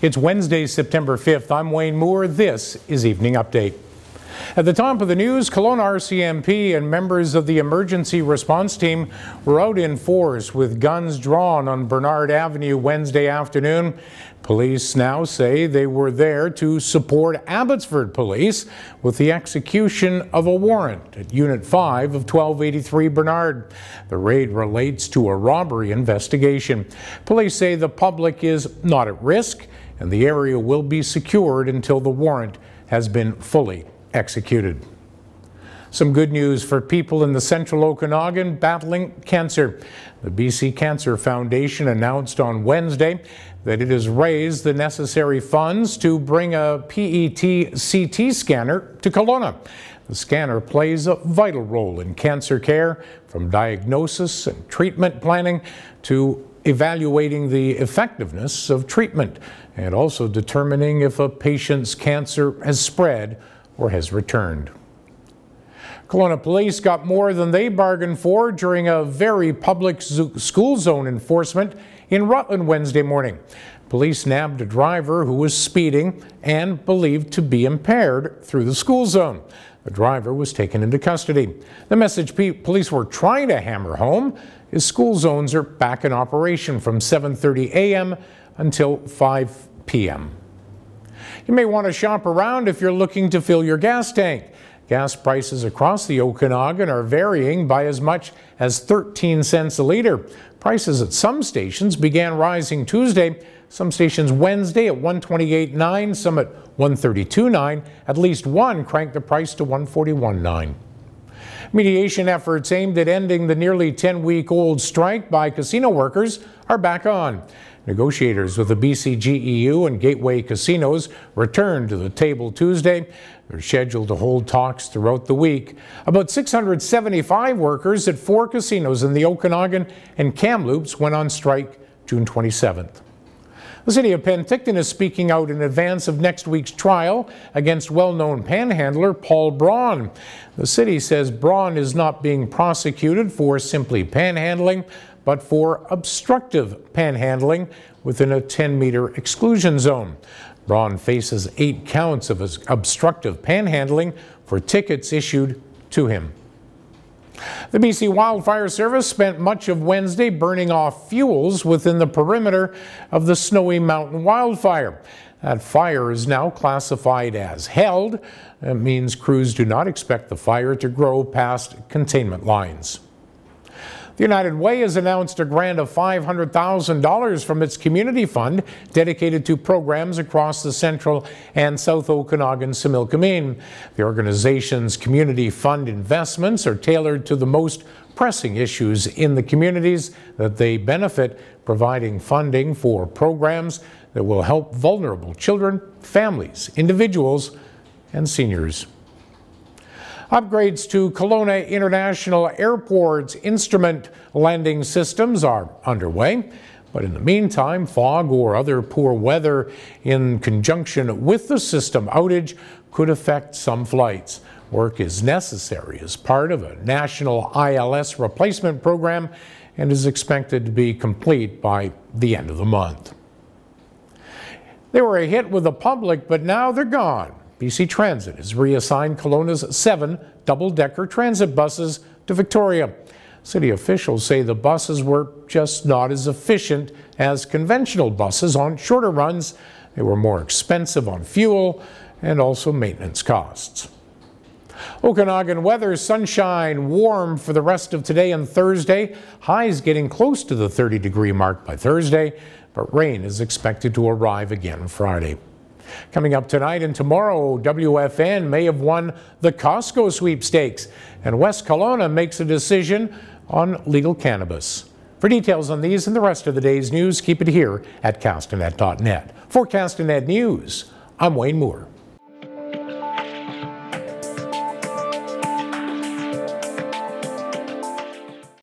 It's Wednesday, September 5th. I'm Wayne Moore. This is Evening Update. At the top of the news, Kelowna RCMP and members of the emergency response team were out in force with guns drawn on Bernard Avenue Wednesday afternoon. Police now say they were there to support Abbotsford Police with the execution of a warrant at Unit 5 of 1283 Bernard. The raid relates to a robbery investigation. Police say the public is not at risk and the area will be secured until the warrant has been fully executed. Some good news for people in the central Okanagan battling cancer. The BC Cancer Foundation announced on Wednesday that it has raised the necessary funds to bring a PET-CT scanner to Kelowna. The scanner plays a vital role in cancer care, from diagnosis and treatment planning to evaluating the effectiveness of treatment and also determining if a patient's cancer has spread or has returned. Kelowna police got more than they bargained for during a very public school zone enforcement in Rutland Wednesday morning. Police nabbed a driver who was speeding and believed to be impaired through the school zone. The driver was taken into custody. The message police were trying to hammer home is school zones are back in operation from 7:30 a.m. until 5 p.m. You may want to shop around if you're looking to fill your gas tank. Gas prices across the Okanagan are varying by as much as 13 cents a litre. Prices at some stations began rising Tuesday, some stations Wednesday at 128.9, some at 132.9. At least one cranked the price to 141.9. Mediation efforts aimed at ending the nearly 10-week-old strike by casino workers are back on. Negotiators with the BCGEU and Gateway Casinos returned to the table Tuesday. They're scheduled to hold talks throughout the week. About 675 workers at 4 casinos in the Okanagan and Kamloops went on strike June 27th. The city of Penticton is speaking out in advance of next week's trial against well-known panhandler Paul Braun. The city says Braun is not being prosecuted for simply panhandling, but for obstructive panhandling within a 10-meter exclusion zone. Braun faces 8 counts of obstructive panhandling for tickets issued to him. The BC Wildfire Service spent much of Wednesday burning off fuels within the perimeter of the Snowy Mountain wildfire. That fire is now classified as held. That means crews do not expect the fire to grow past containment lines. The United Way has announced a grant of $500,000 from its community fund dedicated to programs across the central and south Okanagan Similkameen. The organization's community fund investments are tailored to the most pressing issues in the communities that they benefit, providing funding for programs that will help vulnerable children, families, individuals, and seniors. Upgrades to Kelowna International Airport's instrument landing systems are underway, but in the meantime, fog or other poor weather in conjunction with the system outage could affect some flights. Work is necessary as part of a national ILS replacement program and is expected to be complete by the end of the month. They were a hit with the public, but now they're gone. BC Transit has reassigned Kelowna's 7 double-decker transit buses to Victoria. City officials say the buses were just not as efficient as conventional buses on shorter runs. They were more expensive on fuel and also maintenance costs. Okanagan weather, sunshine, warm for the rest of today and Thursday. Highs getting close to the 30-degree mark by Thursday, but rain is expected to arrive again Friday. Coming up tonight and tomorrow, WFN may have won the Costco sweepstakes, and West Kelowna makes a decision on legal cannabis. For details on these and the rest of the day's news, keep it here at castanet.net. For Castanet News, I'm Wayne Moore.